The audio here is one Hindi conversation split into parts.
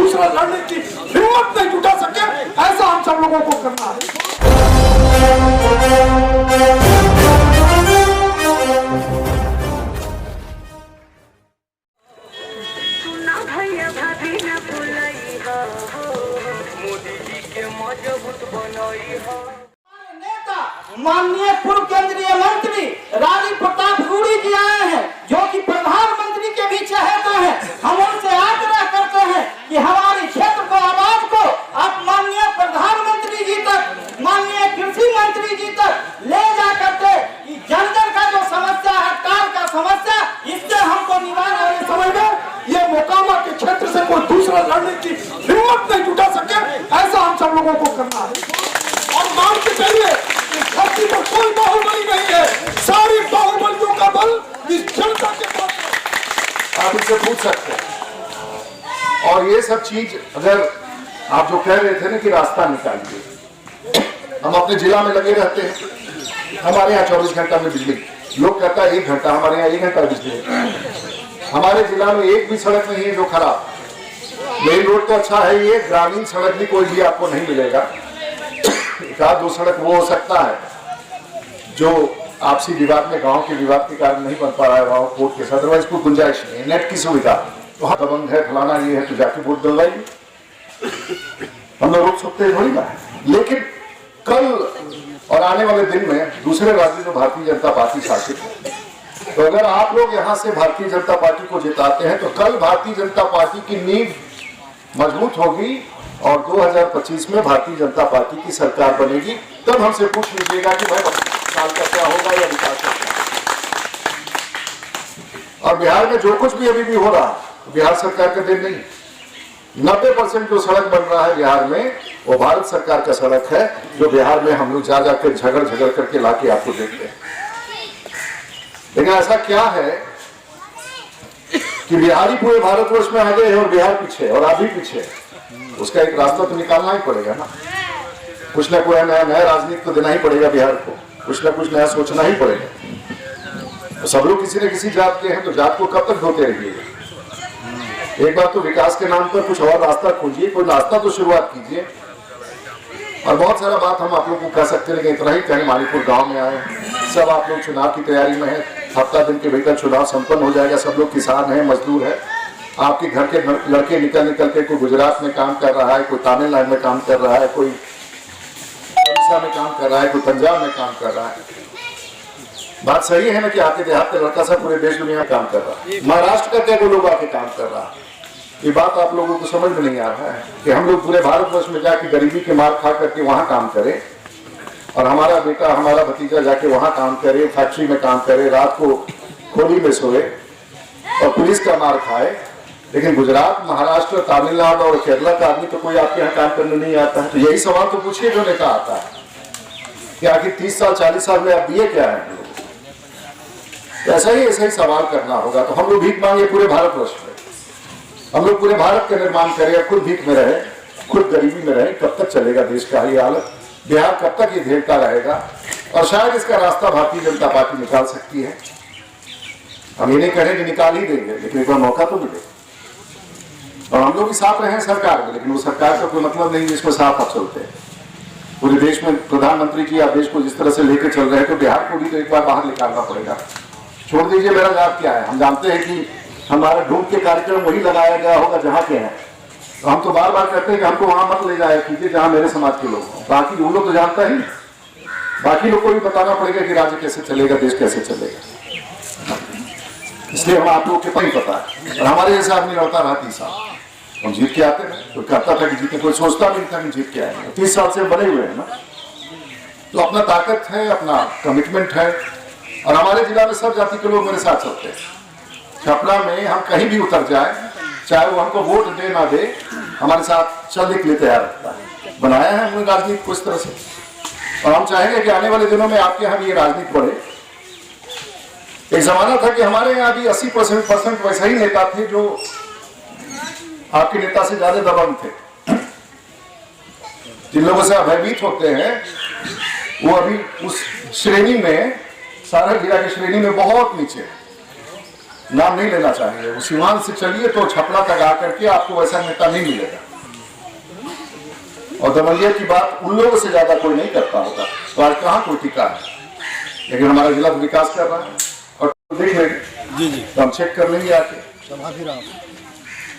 दूसरा लड़ने की हिम्मत नहीं जुटा सके, ऐसा हम सब लोगों को करना है। नेता माननीय पूर्व केंद्रीय मंत्री राजीव प्रताप रूडी जी आए हैं, जो कि प्रधानमंत्री के भी चहेते हैं। हम उनसे आग्रह करते हैं कि हमारे क्षेत्र को आवाज को आप माननीय प्रधानमंत्री जी तक, माननीय कृषि मंत्री जी तक ले जा करके जन जन का जो समस्या है, काल का समस्या, इससे हमको निवारण समझ में ये मोकामा के क्षेत्र से कोई दूसरा लड़ने की हिम्मत नहीं जुटा सके, ऐसा हम सब लोगों को करना है। और मान के चलिए इस धरती पर कोई बाहुबली नहीं है, सारी बाहुबलियों का बल इस जनता के पास। आप इनसे पूछ सकते हैं। और ये सब चीज अगर आप जो कह रहे थे ना कि रास्ता निकालिए, हम अपने जिला में लगे रहते हैं, हमारे यहाँ 24 घंटा में बिजली, लोग कहता है 1 घंटा, हमारे यहाँ 1 घंटा बिजली है। हमारे जिला में एक भी सड़क नहीं है जो खराब। मेन रोड तो अच्छा है, ये ग्रामीण सड़क भी कोई भी आपको नहीं मिलेगा। एक आध 2 सड़क वो हो सकता है जो आपसी विवाद में, गांव के विवाद के कारण नहीं बन पा रहा है गांव कोर्ट के साथ, अदरवाइज कोई गुंजाइश नहीं है। नेट की सुविधा तो दबंग है, फलाना ये है, तो जाके वोट डलवाइए, हम लोग रोक सकते हैं थोड़ी ना। लेकिन कल और आने वाले दिन में दूसरे राज्यों में भारतीय जनता पार्टी शासित है, तो अगर आप लोग यहाँ से भारतीय जनता पार्टी को जिताते हैं तो कल भारतीय जनता पार्टी की नींव मजबूत होगी और 2025 में भारतीय जनता पार्टी की सरकार बनेगी। तब हमसे पूछ लीजिएगा कि भाई साल का क्या होगा या विकास का क्या। और बिहार में जो कुछ भी अभी भी हो रहा है बिहार सरकार का देन नहीं। 90% जो सड़क बन रहा है बिहार में वो भारत सरकार का सड़क है, जो बिहार में हम लोग जा जाकर झगड़ करके लाके आपको देखते हैं। लेकिन ऐसा क्या है कि बिहारी पूरे भारतवर्ष में आगे है और बिहार पीछे और आप भी पीछे। उसका एक रास्ता तो निकालना ही पड़ेगा ना, कुछ ना कोई नया राजनीति को देना ही पड़ेगा बिहार को, कुछ ना कुछ नया सोचना ही पड़ेगा। तो सब लोग किसी न किसी जात के हैं, तो जात को कब तक धोते रहिएगा। एक बार तो विकास के नाम पर कुछ और रास्ता खोजिए, कोई रास्ता तो शुरुआत कीजिए। और बहुत सारा बात हम आप लोग को कह सकते हैं, लेकिन इतना ही कहें, मानीपुर गांव में आए, सब आप लोग चुनाव की तैयारी में है, हफ्ता दिन के भीतर चुनाव संपन्न हो जाएगा। सब लोग किसान हैं, मजदूर है, आपके घर के लड़के निकल के कोई गुजरात में काम कर रहा है, कोई तमिलनाडु में काम कर रहा है, कोई उड़ीसा में काम कर रहा है, कोई पंजाब में काम कर रहा है। बात सही है ना कि आपके देहात का लड़का सब पूरे देश दुनिया में काम कर रहा है। महाराष्ट्र का क्या कोई लोग आके काम कर रहा है। ये बात आप लोगों को समझ में नहीं आ रहा है कि हम लोग पूरे भारतवर्ष में जाके गरीबी के मार खा करके वहां काम करें, और हमारा बेटा हमारा भतीजा जाके वहां काम करे, फैक्ट्री में काम करे, रात को खोली में सोए और पुलिस का मार खाए। लेकिन गुजरात, महाराष्ट्र, तमिलनाडु और केरला का आदमी तो कोई आपके यहाँ काम करने नहीं आता है। तो यही सवाल तो पूछिए जो नेता आता है कि आखिर 30 साल 40 साल में आप दिए क्या है। ऐसा ही सवाल करना होगा। तो हम लोग भीख मांगे पूरे भारतवर्ष में, हम लोग पूरे भारत का निर्माण करें, खुद भीख में रहे, खुद गरीबी में रहे, कब तक चलेगा देश का ये हालत। बिहार कब तक ये झेलता रहेगा। और शायद इसका रास्ता भारतीय जनता पार्टी निकाल सकती है। हम ये नहीं कह रहे कि निकाल ही देंगे, लेकिन एक बार मौका तो मिले। और हम लोग भी साथ रहे सरकार में, लेकिन वो सरकार का कोई मतलब नहीं जिसमें साथ आप चलते हैं। पूरे देश में प्रधानमंत्री जी आप देश को जिस तरह से लेकर चल रहे हैं, तो बिहार को भी तो एक बार बाहर निकालना पड़ेगा। छोड़ दीजिए मेरा लाभ क्या है, हम जानते हैं कि हमारा ढूंढ के कार्यक्रम वही लगाया गया होगा जहाँ के हैं। तो हम तो बार बार कहते हैं कि हमको वहां मत ले जाए कीजिए जहाँ मेरे समाज के लोग हों। बाकी वो लोग तो जानता ही, बाकी लोग को भी बताना पड़ेगा कि राज्य कैसे चलेगा, देश कैसे चलेगा। इसलिए हम आप लोग के नहीं पता है। और हमारे जैसे आदमी लड़ता रहा 30 साल, हम जीत के आते हैं। तो कहता था कि जीतने, कोई सोचता नहीं था कि जीत के आए। 30 साल से बने हुए हैं ना, तो अपना ताकत है, अपना कमिटमेंट है। और हमारे जिला में सब जाति के लोग मेरे साथ चलते हैं। छपरा में हम कहीं भी उतर जाए, चाहे वो हमको वोट दे ना दे, हमारे साथ चलने के लिए तैयार रहता है। बनाया है हमने राजनीति को इस तरह से। और हम चाहेंगे कि आने वाले दिनों में आपके यहाँ भी ये राजनीति बढ़े। एक जमाना था कि हमारे यहाँ भी 80% वैसा ही नेता थे जो आपके नेता से ज्यादा दबंग थे। जिन लोगों से भयभीत होते हैं वो अभी उस श्रेणी में, सारा जिला की श्रेणी में बहुत नीचे है। नाम नहीं लेना चाहेंगे, वो सीमांत से चलिए तो छपरा तक आकर के आपको वैसा नेता नहीं मिलेगा। और दमैया की बात उन लोगों से ज्यादा कोई नहीं करता होगा, तो आज कहाँ कोई टिका है, लेकिन हमारा जिला तो विकास कर रहा है। और देख लेंगे तो हम चेक कर लेंगे आके,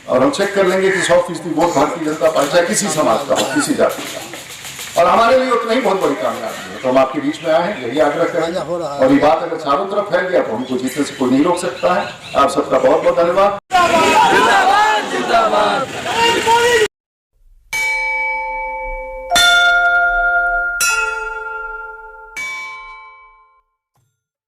और हम चेक कर लेंगे कि 100% वोट भारतीय जनता पार्टी चाहे किसी समाज का हो, किसी जाति का, और हमारे लिए उतना ही बहुत बड़ी कामयाबी है। तो हम आपके बीच में आए हैं, यही आग्रह करेंगे। और ये बात अगर चारों तरफ फैल गया तो हमको जीतने से कोई नहीं रोक सकता है। आप सबका बहुत बहुत धन्यवाद।